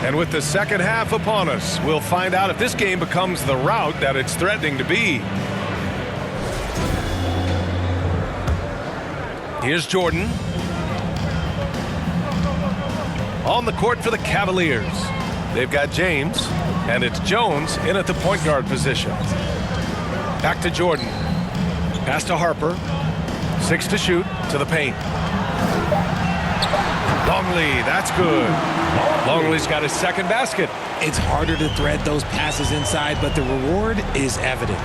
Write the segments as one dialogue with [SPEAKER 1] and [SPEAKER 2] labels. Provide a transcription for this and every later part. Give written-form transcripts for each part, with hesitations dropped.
[SPEAKER 1] And with the second half upon us, we'll find out if this game becomes the rout that it's threatening to be. Here's Jordan. On the court for the Cavaliers. They've got James, and it's Jones in at the point guard position. Back to Jordan. Pass to Harper. 6 to shoot to the paint. Longley, that's good. Longley's got his second basket.
[SPEAKER 2] It's harder to thread those passes inside, but the reward is evident.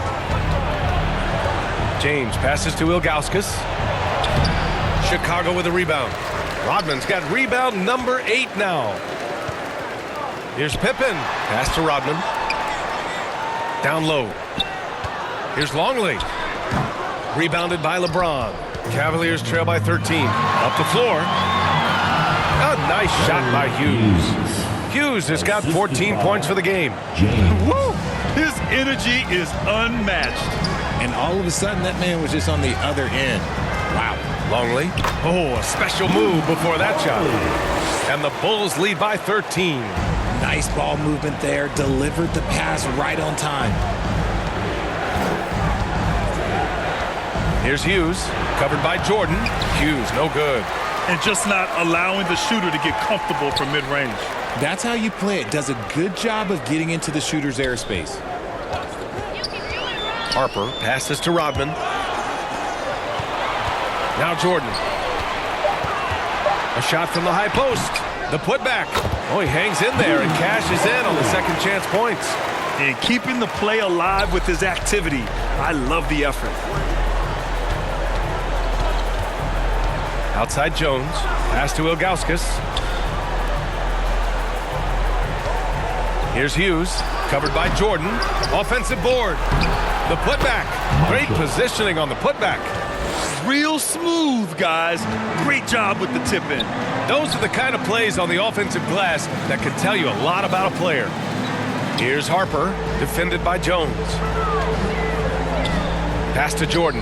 [SPEAKER 1] James passes to Ilgauskas. Chicago with a rebound. Rodman's got rebound number 8 now. Here's Pippen. Pass to Rodman. Down low. Here's Longley. Rebounded by LeBron. Cavaliers trail by 13. Up the floor. A nice shot by Hughes. Hughes has got 14 points for the game.
[SPEAKER 3] Woo! His energy is unmatched.
[SPEAKER 2] And all of a sudden, that man was just on the other end. Wow.
[SPEAKER 1] Longley. Oh, a special move before that shot. And the Bulls lead by 13.
[SPEAKER 2] Nice ball movement there. Delivered the pass right on time.
[SPEAKER 1] Here's Hughes. Covered by Jordan. Hughes, no good.
[SPEAKER 3] And just not allowing the shooter to get comfortable from mid-range.
[SPEAKER 2] That's how you play it. Does a good job of getting into the shooter's airspace.
[SPEAKER 1] Harper passes to Rodman. Now Jordan. A shot from the high post. The putback. Oh, he hangs in there and cashes in on the second chance points.
[SPEAKER 3] And keeping the play alive with his activity. I love the effort.
[SPEAKER 1] Outside Jones. Pass to Ilgauskas. Here's Hughes. Covered by Jordan. Offensive board. The putback. Great positioning on the putback.
[SPEAKER 3] Real smooth, guys. Great job with the tip-in.
[SPEAKER 1] Those are the kind of plays on the offensive glass that can tell you a lot about a player. Here's Harper, defended by Jones. Pass to Jordan.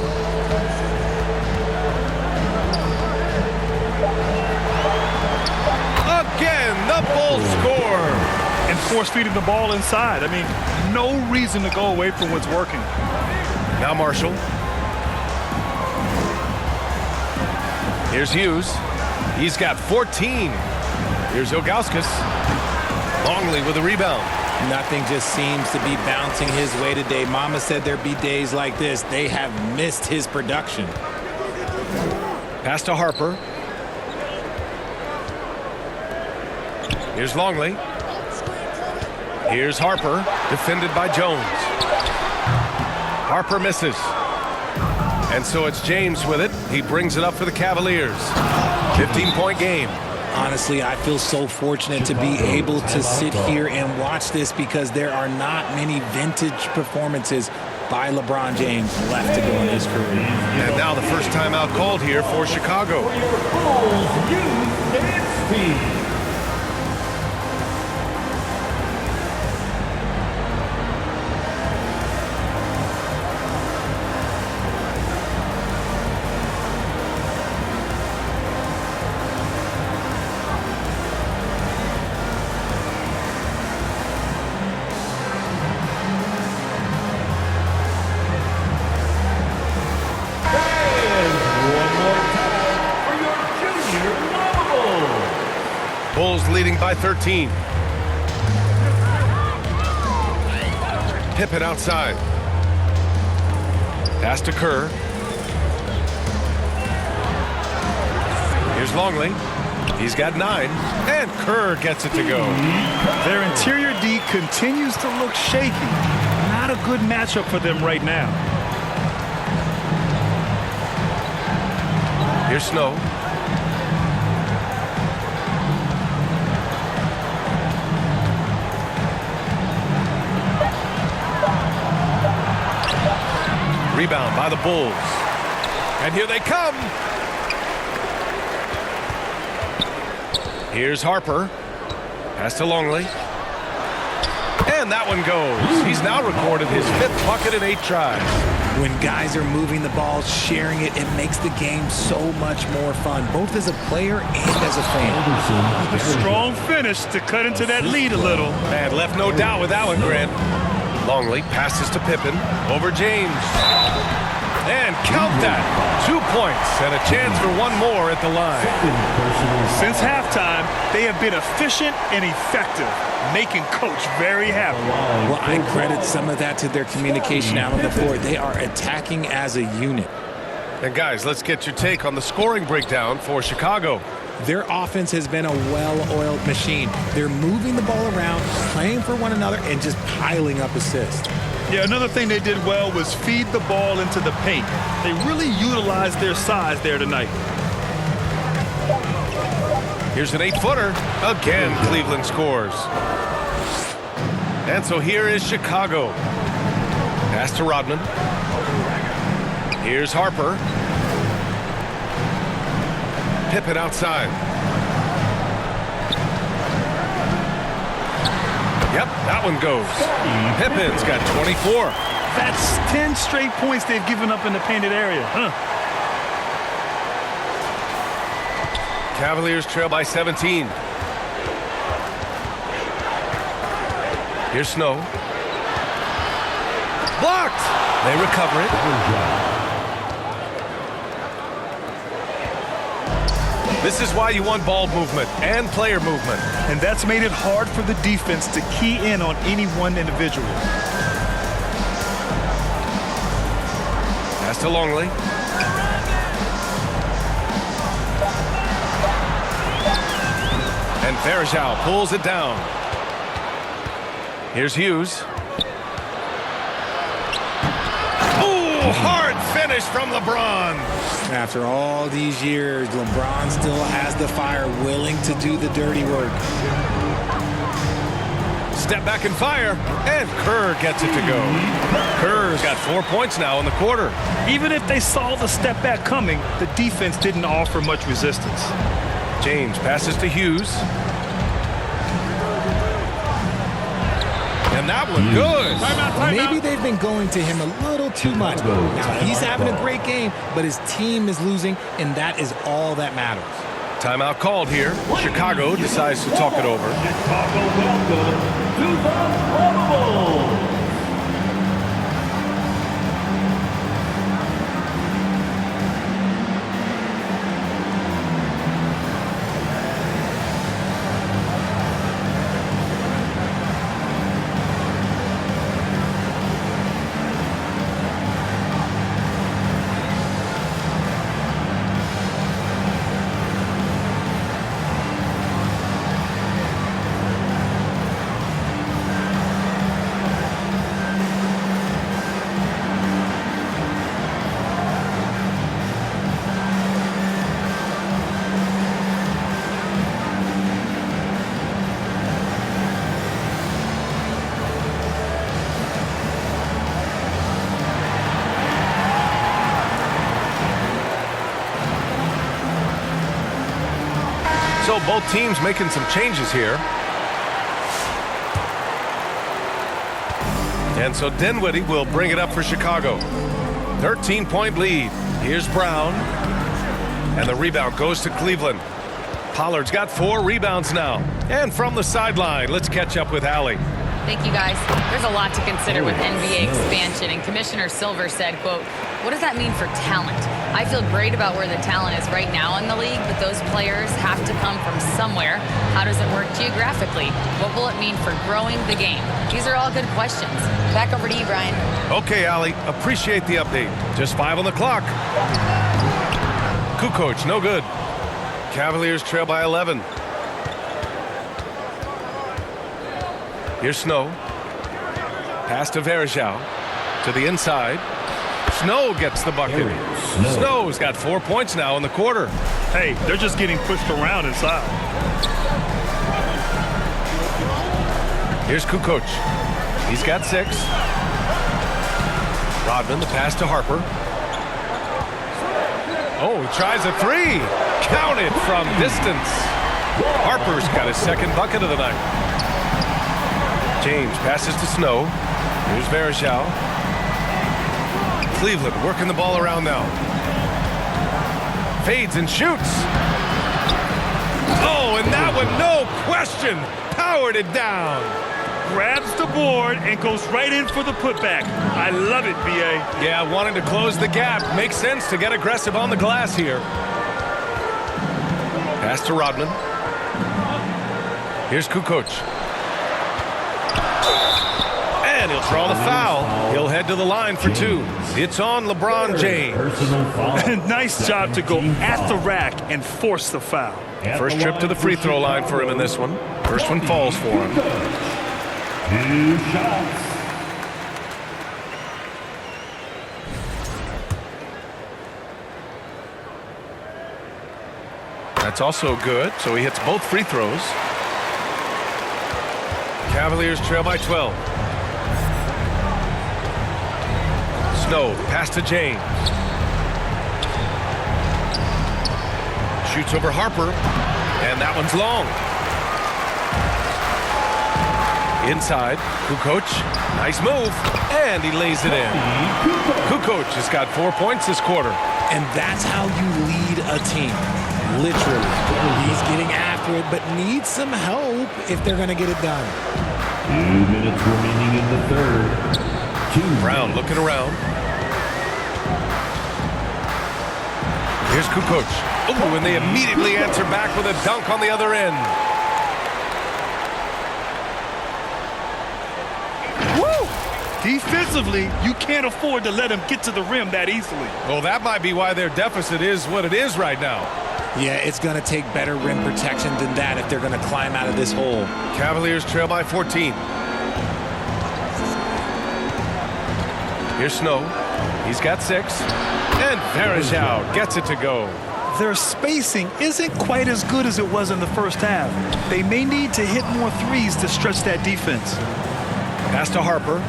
[SPEAKER 1] Again, the Bulls score.
[SPEAKER 3] And force-feeding the ball inside. I mean, no reason to go away from what's working.
[SPEAKER 1] Now Marshall. Here's Hughes. He's got 14. Here's Ilgauskas. Longley with a rebound.
[SPEAKER 2] Nothing just seems to be bouncing his way today. Mama said there'd be days like this. They have missed his production.
[SPEAKER 1] Pass to Harper. Here's Longley. Here's Harper, defended by Jones. Harper misses. And so it's James with it. He brings it up for the Cavaliers. 15-point game.
[SPEAKER 2] Honestly, I feel so fortunate to be able to sit here and watch this because there are not many vintage performances by LeBron James left to go in his career.
[SPEAKER 1] And now the first timeout called here for Chicago. Bulls leading by 13. Pippen outside. Pass to Kerr. Here's Longley. He's got 9. And Kerr gets it to go.
[SPEAKER 3] Their interior D continues to look shaky. Not a good matchup for them right now.
[SPEAKER 1] Here's Snow. Rebound by the Bulls. And here they come. Here's Harper. Pass to Longley. And And that one goes. He's now recorded his 5th bucket in 8 tries.
[SPEAKER 2] When guys are moving the ball, sharing it, it makes the game so much more fun, both as a player and as a fan.
[SPEAKER 3] A strong finish to cut into that lead a little.
[SPEAKER 1] Man, left no doubt with that one, Grant. Longley passes to Pippen over James. And count that. 2 points and a chance for one more at the line.
[SPEAKER 3] Since halftime, they have been efficient and effective, making Coach very happy.
[SPEAKER 2] Well, I credit some of that to their communication out on the floor. They are attacking as a unit.
[SPEAKER 1] And guys, let's get your take on the scoring breakdown for Chicago.
[SPEAKER 2] Their offense has been a well-oiled machine. They're moving the ball around, playing for one another, and just piling up assists.
[SPEAKER 3] Yeah, another thing they did well was feed the ball into the paint. They really utilized their size there tonight.
[SPEAKER 1] Here's an 8-footer. Again, Cleveland scores. And so here is Chicago. Pass to Rodman. Here's Harper. Pippen outside. Yep, that one goes. Pippen's got 24.
[SPEAKER 3] That's 10 straight points they've given up in the painted area.
[SPEAKER 1] Cavaliers trail by 17. Here's Snow. Blocked. They recover it. This is why you want ball movement and player movement.
[SPEAKER 3] And that's made it hard for the defense to key in on any one individual.
[SPEAKER 1] Pass to Longley. And Verjao pulls it down. Here's Hughes. Ooh, hard finish from LeBron.
[SPEAKER 2] After all these years, LeBron still has the fire, willing to do the dirty work.
[SPEAKER 1] Step back and fire, and Kerr gets it to go. Kerr's got 4 points now in the quarter.
[SPEAKER 3] Even if they saw the step back coming, the defense didn't offer much resistance.
[SPEAKER 1] James passes to Hughes. And that one good.
[SPEAKER 2] Maybe they've been going to him a little too much. Now, he's having a great game, but his team is losing, and that is all that matters.
[SPEAKER 1] Timeout called here. Chicago decides to talk it over.
[SPEAKER 4] Chicago, welcome to the Pro Bowl.
[SPEAKER 1] So both teams making some changes here. And so Dinwiddie will bring it up for Chicago. 13-point lead. Here's Brown. And the rebound goes to Cleveland. Pollard's got 4 rebounds now. And from the sideline, let's catch up with Allie.
[SPEAKER 5] Thank you, guys. There's a lot to consider with NBA expansion, and Commissioner Silver said, quote, "What does that mean for talent? I feel great about where the talent is right now in the league, but those players have to come from somewhere. How does it work geographically? What will it mean for growing the game?" These are all good questions. Back over to you, Brian.
[SPEAKER 1] Okay, Allie. Appreciate the update. Just 5 on the clock. Kukoc, no good. Cavaliers trail by 11. Here's Snow. Pass to Verjao. To the inside. Snow gets the bucket. Snow's got 4 points now in the quarter.
[SPEAKER 3] Hey, they're just getting pushed around inside.
[SPEAKER 1] Here's Kukoc. He's got 6. Rodman, the pass to Harper. Oh, he tries a 3. Count it from distance. Harper's got his second bucket of the night. James passes to Snow. Here's Varejao. Cleveland working the ball around now. Fades and shoots. Oh, and that one, no question, powered it down.
[SPEAKER 3] Grabs the board and goes right in for the putback. I love it, B.A.
[SPEAKER 1] Yeah, wanting to close the gap. Makes sense to get aggressive on the glass here. Pass to Rodman. Here's Kukoc. And he'll draw the foul. He'll head to the line for two. It's on LeBron James.
[SPEAKER 3] Nice job to go at the rack and force the foul.
[SPEAKER 1] First trip to the free throw line for him in this one. First one falls for him.
[SPEAKER 4] 2 shots.
[SPEAKER 1] That's also good, so he hits both free throws. Cavaliers trail by 12. Snow, pass to James. Shoots over Harper, and that one's long. Inside, Kukoc, nice move, and he lays it in. Kukoc has got 4 points this quarter.
[SPEAKER 2] And that's how you lead a team. Literally. He's getting after it, but needs some help if they're going to get it done.
[SPEAKER 4] 2 minutes remaining in the third.
[SPEAKER 1] Brown looking around. Here's Kukoc. Oh, and they immediately answer back with a dunk on the other end.
[SPEAKER 3] Woo! Defensively, you can't afford to let him get to the rim that easily.
[SPEAKER 1] Well, that might be why their deficit is what it is right now.
[SPEAKER 2] Yeah, it's going to take better rim protection than that if they're going to climb out of this hole.
[SPEAKER 1] Cavaliers trail by 14. Here's Snow. He's got 6. And Varejao gets it to go.
[SPEAKER 3] Their spacing isn't quite as good as it was in the first half. They may need to hit more threes to stretch that defense.
[SPEAKER 1] Pass to Harper.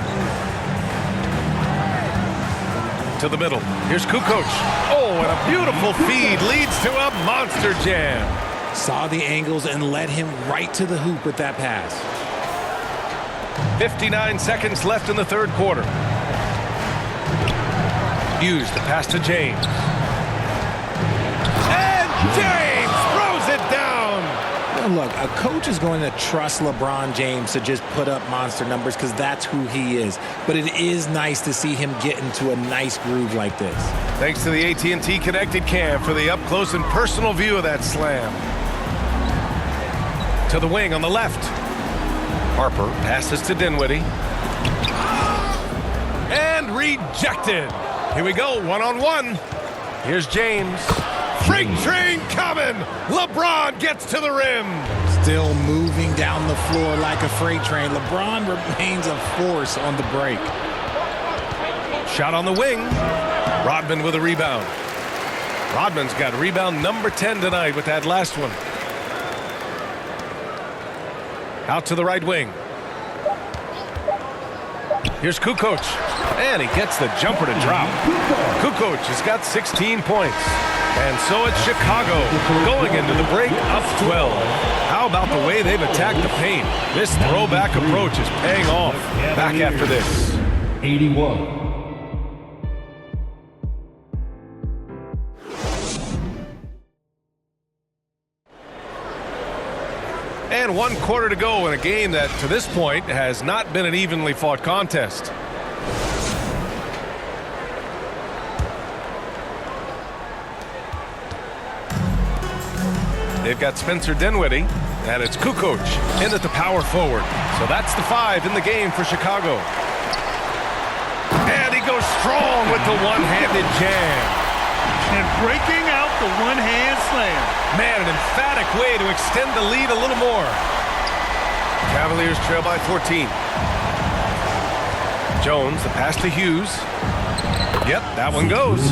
[SPEAKER 1] To the middle. Here's Kukoc. Oh, and a beautiful feed leads to a monster jam.
[SPEAKER 2] Saw the angles and led him right to the hoop with that pass.
[SPEAKER 1] 59 seconds left in the third quarter. Hughes the pass to James. And James throws it down.
[SPEAKER 2] Now look, a coach is going to trust LeBron James to just put up monster numbers because that's who he is. But it is nice to see him get into a nice groove like this.
[SPEAKER 1] Thanks to the AT&T Connected Cam for the up-close and personal view of that slam. To the wing on the left. Harper passes to Dinwiddie. And rejected. Here we go, one-on-one. Here's James. Freight train coming. LeBron gets to the rim.
[SPEAKER 2] Still moving down the floor like a freight train. LeBron remains a force on the break.
[SPEAKER 1] Shot on the wing. Rodman with a rebound. Rodman's got rebound number 10 tonight with that last one. Out to the right wing. Here's Kukoc. And he gets the jumper to drop. Kukoc has got 16 points. And so it's Chicago going into the break up 12. How about the way they've attacked the paint? This throwback approach is paying off. Back after this.
[SPEAKER 4] 81.
[SPEAKER 1] And 1 quarter to go in a game that, to this point, has not been an evenly fought contest. They've got Spencer Dinwiddie, and it's Kukoc in at the power forward. So that's the 5 in the game for Chicago. And he goes strong with the one-handed jam.
[SPEAKER 3] And breaking out the one-hand slam.
[SPEAKER 1] Man, an emphatic way to extend the lead a little more. Cavaliers trail by 14. Jones, the pass to Hughes. Yep, that one goes.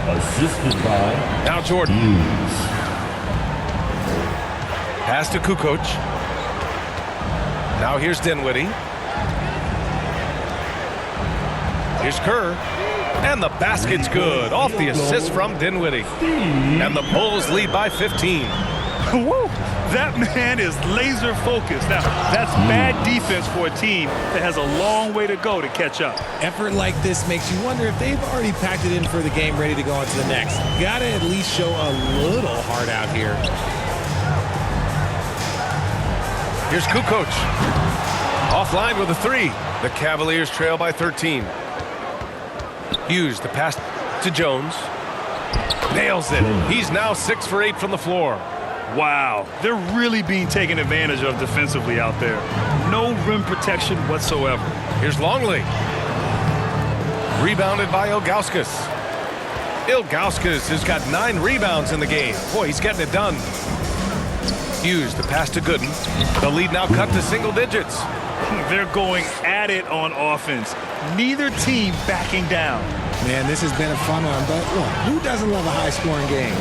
[SPEAKER 4] Assisted by
[SPEAKER 1] Now Jordan.
[SPEAKER 4] Hughes.
[SPEAKER 1] Pass to Kukoc. Now here's Dinwiddie. Here's Kerr. And the basket's good. Off the assist from Dinwiddie. And the Bulls lead by 15.
[SPEAKER 3] Woo! That man is laser focused. Now, that's bad defense for a team that has a long way to go to catch up.
[SPEAKER 2] Effort like this makes you wonder if they've already packed it in for the game, ready to go on to the next. Gotta at least show a little heart out here.
[SPEAKER 1] Here's Kukoc. Offline with a three. The Cavaliers trail by 13. Hughes, the pass to Jones. Nails it. He's now 6 for 8 from the floor.
[SPEAKER 3] Wow, they're really being taken advantage of defensively out there. No rim protection whatsoever.
[SPEAKER 1] Here's Longley. Rebounded by Ilgauskas. Ilgauskas has got 9 rebounds in the game. Boy, he's getting it done. Hughes, the pass to Gooden. The lead now cut to single digits.
[SPEAKER 3] They're going at it on offense. Neither team backing down.
[SPEAKER 2] Man, this has been a fun one, but look, who doesn't love a high-scoring game?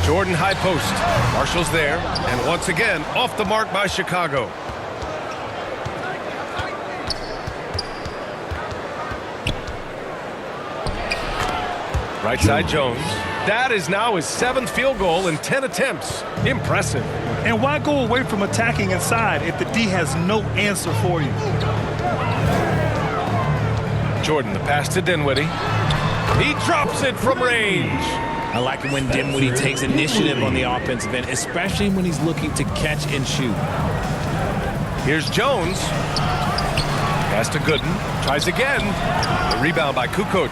[SPEAKER 1] Jordan high post. Marshall's there. And once again, off the mark by Chicago. Right side Jones. That is now his 7th field goal in 10 attempts. Impressive.
[SPEAKER 3] And why go away from attacking inside if the D has no answer for you?
[SPEAKER 1] Jordan, the pass to Dinwiddie. He drops it from range.
[SPEAKER 2] I like it when Dinwiddie takes initiative on the offensive end, especially when he's looking to catch and shoot.
[SPEAKER 1] Here's Jones. Pass to Gooden. Tries again. The rebound by Kukoc.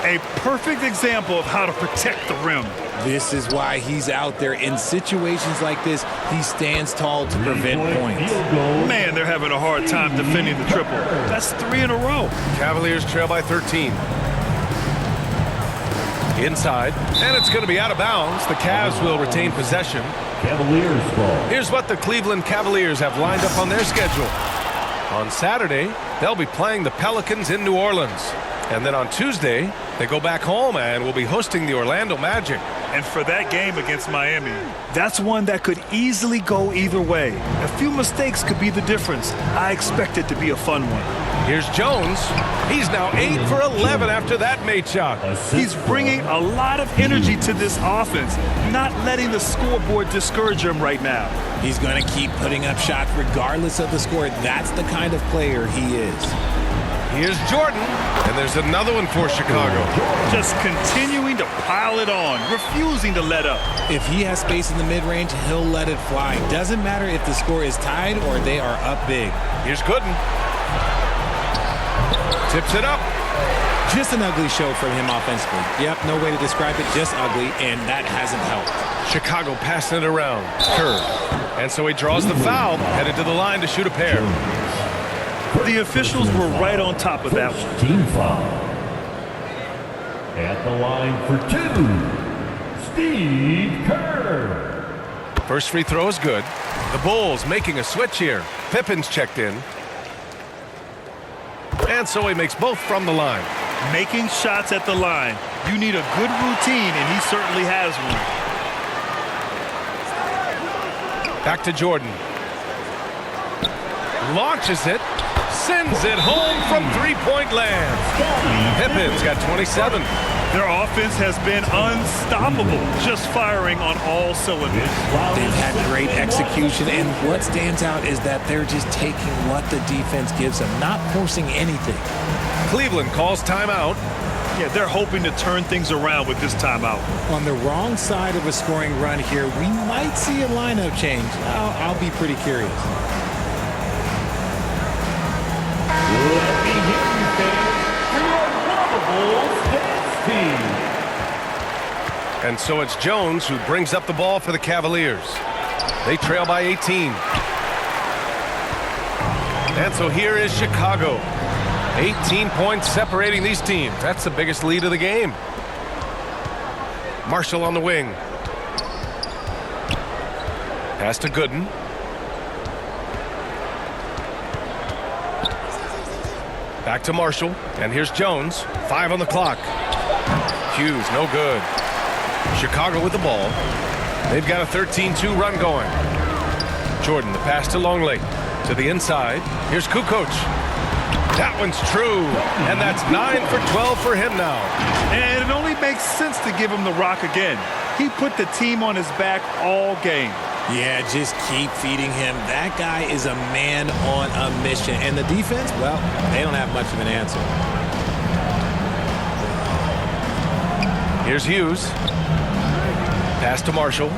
[SPEAKER 3] A perfect example of how to protect the rim.
[SPEAKER 2] This is why he's out there. In situations like this, he stands tall to prevent points.
[SPEAKER 3] Man, they're having a hard time defending the triple. That's 3 in a row.
[SPEAKER 1] Cavaliers trail by 13. Inside, and it's going to be out of bounds. The Cavs will retain possession.
[SPEAKER 4] Cavaliers ball.
[SPEAKER 1] Here's what the Cleveland Cavaliers have lined up on their schedule. On Saturday, they'll be playing the Pelicans in New Orleans. And then on Tuesday, they go back home and will be hosting the Orlando Magic.
[SPEAKER 3] And for that game against Miami, that's one that could easily go either way. A few mistakes could be the difference. I expect it to be a fun one.
[SPEAKER 1] Here's Jones. He's now 8 for 11 after that made shot.
[SPEAKER 3] He's bringing a lot of energy to this offense, not letting the scoreboard discourage him right now.
[SPEAKER 2] He's going to keep putting up shots regardless of the score. That's the kind of player he is.
[SPEAKER 1] Here's Jordan, and there's another one for Chicago.
[SPEAKER 3] Just continuing to pile it on, refusing to let up.
[SPEAKER 2] If he has space in the mid-range, he'll let it fly. Doesn't matter if the score is tied or they are up big.
[SPEAKER 1] Here's Gooden. Tips it up.
[SPEAKER 2] Just an ugly show from him offensively. Yep, no way to describe it, just ugly, and that hasn't helped.
[SPEAKER 1] Chicago passing it around. Curve. And so he draws the foul, headed to the line to shoot a pair.
[SPEAKER 3] The officials were right on top of that one.
[SPEAKER 4] Team foul. At the line for 2, Steve Kerr.
[SPEAKER 1] First free throw is good. The Bulls making a switch here. Pippen's checked in. And so he makes both from the line.
[SPEAKER 3] Making shots at the line. You need a good routine, and he certainly has one.
[SPEAKER 1] Back to Jordan. Launches it. Sends it home from three-point land. Pippen's got 27.
[SPEAKER 3] Their offense has been unstoppable, just firing on all cylinders.
[SPEAKER 2] They've had great execution, and what stands out is that they're just taking what the defense gives them, not forcing anything.
[SPEAKER 1] Cleveland calls timeout.
[SPEAKER 3] Yeah, they're hoping to turn things around with this timeout.
[SPEAKER 2] On the wrong side of a scoring run here, we might see a lineup change. I'll be pretty curious.
[SPEAKER 4] Let me hear you fans for your lovable Stats team.
[SPEAKER 1] And so it's Jones who brings up the ball for the Cavaliers. They trail by 18. And so here is Chicago. 18 points separating these teams. That's the biggest lead of the game. Marshall on the wing. Pass to Gooden. Back to Marshall, and here's Jones. 5 on the clock. Hughes, no good. Chicago with the ball. They've got a 13-2 run going. Jordan, the pass to Longley. To the inside. Here's Kukoc. That one's true. And that's 9 for 12 for him now.
[SPEAKER 3] And it only makes sense to give him the rock again. He put the team on his back all game.
[SPEAKER 2] Yeah, just keep feeding him. That guy is a man on a mission. And the defense, well, they don't have much of an answer.
[SPEAKER 1] Here's Hughes. Pass to Marshall.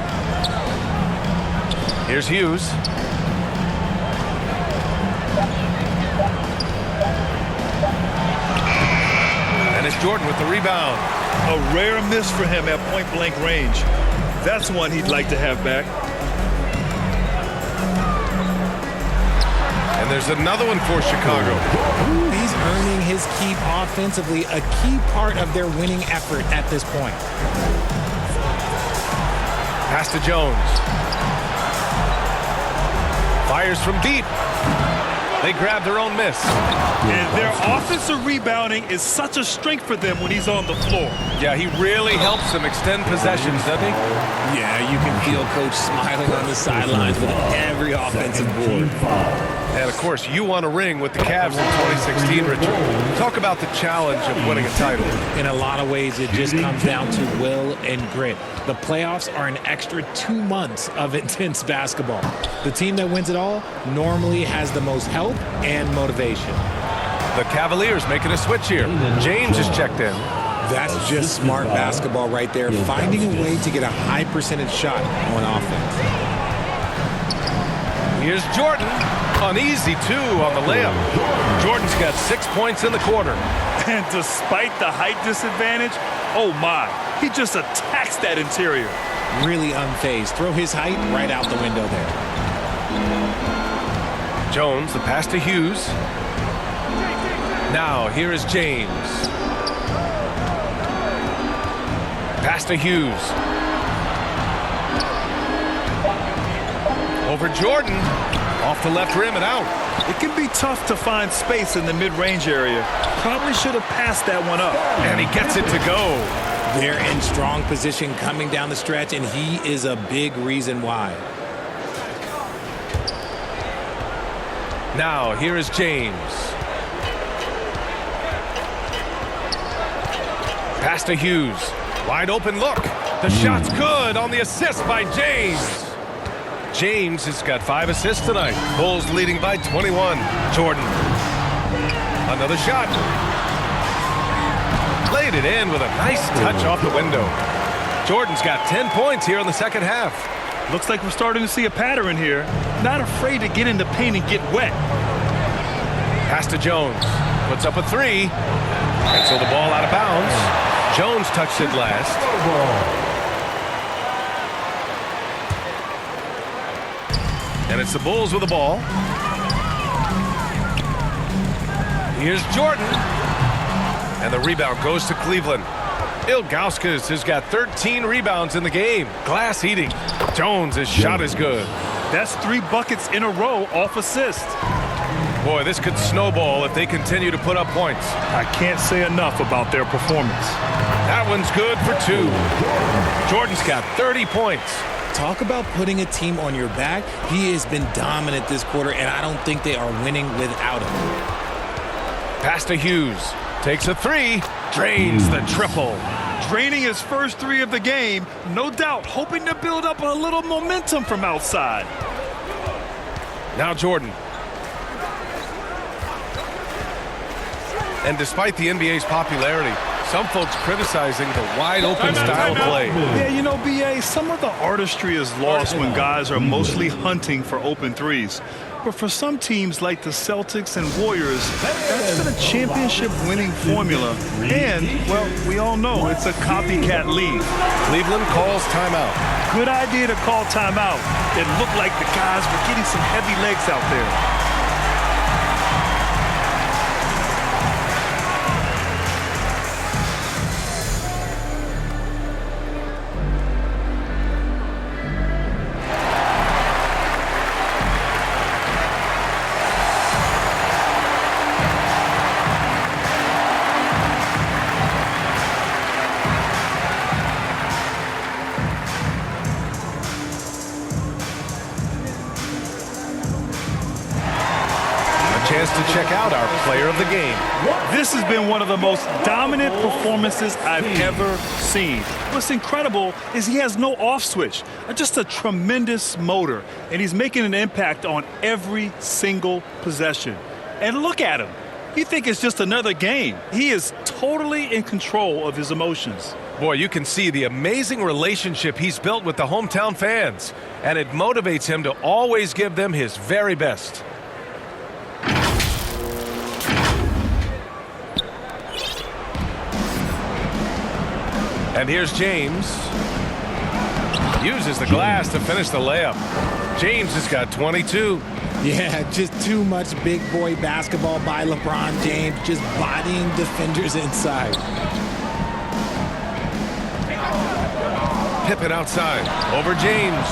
[SPEAKER 1] Here's Hughes. And it's Jordan with the rebound.
[SPEAKER 3] A rare miss for him at point-blank range. That's one he'd like to have back.
[SPEAKER 1] And there's another one for Chicago.
[SPEAKER 2] He's earning his keep offensively, a key part of their winning effort at this point.
[SPEAKER 1] Pass to Jones. Fires from deep. They grab their own miss.
[SPEAKER 3] And their offensive rebounding is such a strength for them when he's on the floor.
[SPEAKER 1] Yeah, he really helps them extend possessions, doesn't he?
[SPEAKER 2] Yeah, you can feel Coach smiling on the sidelines with every offensive board.
[SPEAKER 1] And, of course, you won a ring with the Cavs in 2016, Richard. Talk about the challenge of winning a title.
[SPEAKER 2] In a lot of ways, it just comes down to will and grit. The playoffs are an extra 2 months of intense basketball. The team that wins it all normally has the most help and motivation.
[SPEAKER 1] The Cavaliers making a switch here. James is checked in.
[SPEAKER 2] That's just smart basketball right there, finding a way to get a high percentage shot on offense.
[SPEAKER 1] Here's Jordan. An easy 2 on the layup. Jordan's got 6 points in the quarter.
[SPEAKER 3] And despite the height disadvantage, oh my, he just attacks that interior.
[SPEAKER 2] Really unfazed. Throw his height right out the window there.
[SPEAKER 1] Jones, the pass to Hughes. Now, here is James. Pass to Hughes. Over Jordan. Off the left rim and out.
[SPEAKER 3] It can be tough to find space in the mid-range area. Probably should have passed that one up.
[SPEAKER 1] And he gets it to go.
[SPEAKER 2] They're in strong position coming down the stretch, and he is a big reason why.
[SPEAKER 1] Now, here is James. Pass to Hughes. Wide open look. The shot's good on the assist by James. James has got 5 assists tonight. Bulls leading by 21. Jordan. Another shot. Laid it in with a nice touch off the window. Jordan's got 10 points here in the second half.
[SPEAKER 3] Looks like we're starting to see a pattern here. Not afraid to get in the paint and get wet.
[SPEAKER 1] Pass to Jones. Puts up a 3. And so the ball out of bounds. Jones touched it last. And it's the Bulls with the ball. Here's Jordan. And the rebound goes to Cleveland. Ilgauskas has got 13 rebounds in the game. Glass eating. Jones' shot is good.
[SPEAKER 3] That's 3 buckets in a row off assist.
[SPEAKER 1] Boy, this could snowball if they continue to put up points.
[SPEAKER 3] I can't say enough about their performance.
[SPEAKER 1] That one's good for 2. Jordan's got 30 points.
[SPEAKER 2] Talk about putting a team on your back. He has been dominant this quarter, and I don't think they are winning without him.
[SPEAKER 1] Pass to Hughes. Takes a 3. Drains the triple.
[SPEAKER 3] Draining his first 3 of the game, no doubt hoping to build up a little momentum from outside.
[SPEAKER 1] Now Jordan. And despite the NBA's popularity, some folks criticizing the wide-open style of play.
[SPEAKER 3] Yeah, you know, B.A., some of the artistry is lost when guys are mostly hunting for open threes. But for some teams like the Celtics and Warriors, that's been a championship-winning formula. And, well, we all know it's a copycat league.
[SPEAKER 1] Cleveland calls timeout.
[SPEAKER 3] Good idea to call timeout. It looked like the guys were getting some heavy legs out there.
[SPEAKER 1] chance to check out our player of the game.
[SPEAKER 3] This has been one of the most dominant performances I've ever seen. What's incredible is he has no off switch, just a tremendous motor, and he's making an impact on every single possession. And look at him. You think it's just another game. He is totally in control of his emotions.
[SPEAKER 1] Boy, you can see the amazing relationship he's built with the hometown fans, and it motivates him to always give them his very best. And here's James. Uses the glass to finish the layup. James has got 22.
[SPEAKER 2] Yeah, just too much big boy basketball by LeBron James, just bodying defenders inside.
[SPEAKER 1] Pippen outside. Over James.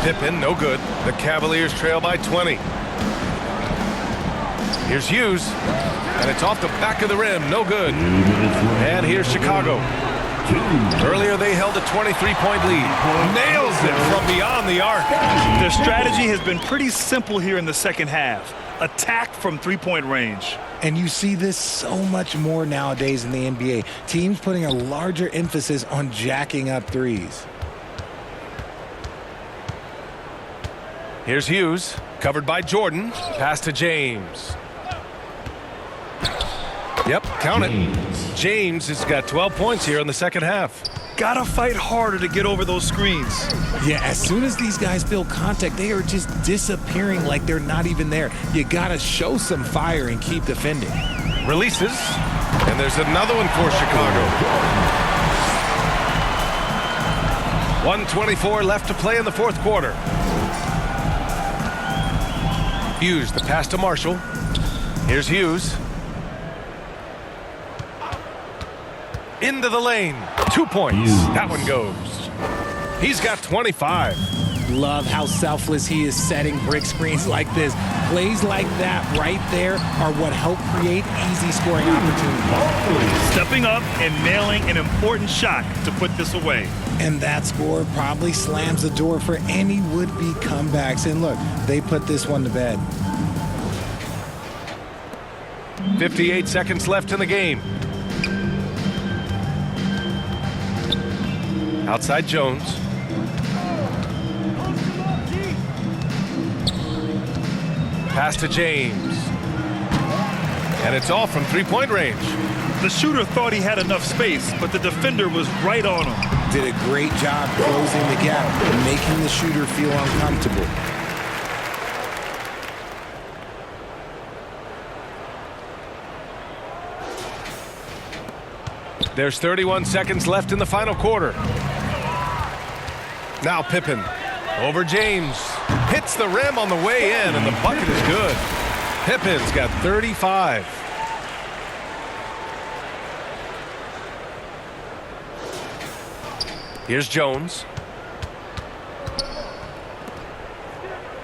[SPEAKER 1] Pippen, no good. The Cavaliers trail by 20. Here's Hughes. And it's off the back of the rim. No good. And here's Chicago. Earlier they held a 23-point lead. Nails it from beyond the arc.
[SPEAKER 3] Their strategy has been pretty simple here in the second half. Attack from three-point range.
[SPEAKER 2] And you see this so much more nowadays in the NBA. Teams putting a larger emphasis on jacking up threes.
[SPEAKER 1] Here's Hughes, covered by Jordan. Pass to James. Yep, count it. James has got 12 points here in the second half.
[SPEAKER 3] Gotta fight harder to get over those screens.
[SPEAKER 2] Yeah, as soon as these guys feel contact, they are just disappearing like they're not even there. You gotta show some fire and keep defending.
[SPEAKER 1] Releases, and there's another one for Chicago. 1:24 left to play in the fourth quarter. Hughes, the pass to Marshall. Here's Hughes. Into the lane. 2 points. That one goes. He's got 25.
[SPEAKER 2] Love how selfless he is setting brick screens like this. Plays like that right there are what help create easy scoring opportunities.
[SPEAKER 3] Stepping up and nailing an important shot to put this away.
[SPEAKER 2] And that score probably slams the door for any would-be comebacks. And look, they put this one to bed.
[SPEAKER 1] 58 seconds left in the game. Outside Jones. Pass to James. And it's all from three-point range.
[SPEAKER 3] The shooter thought he had enough space, but the defender was right on him.
[SPEAKER 2] Did a great job closing the gap and making the shooter feel uncomfortable.
[SPEAKER 1] There's 31 seconds left in the final quarter. Now Pippen over James. Hits the rim on the way in, and the bucket is good. Pippen's got 35. Here's Jones.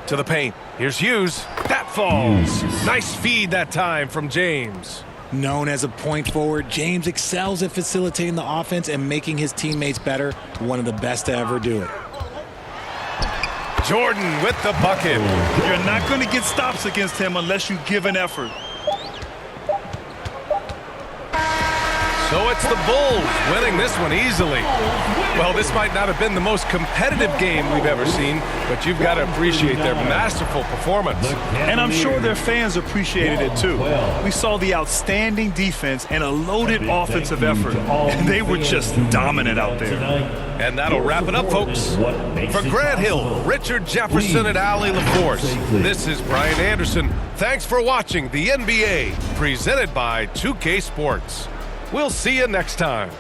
[SPEAKER 1] To the paint. Here's Hughes. That falls. Nice feed that time from James.
[SPEAKER 2] Known as a point forward, James excels at facilitating the offense and making his teammates better. One of the best to ever do it.
[SPEAKER 1] Jordan with the bucket.
[SPEAKER 3] You're not going to get stops against him unless you give an effort.
[SPEAKER 1] So it's the Bulls winning this one easily. Well, this might not have been the most competitive game we've ever seen, but you've got to appreciate their masterful performance.
[SPEAKER 3] And I'm sure their fans appreciated it too. We saw the outstanding defense and a loaded offensive effort, and they were just dominant out there.
[SPEAKER 1] And that'll wrap it up, folks. For Grant Hill, Richard Jefferson, and Ali LaForce, this is Brian Anderson. Thanks for watching the NBA, presented by 2K Sports. We'll see you next time.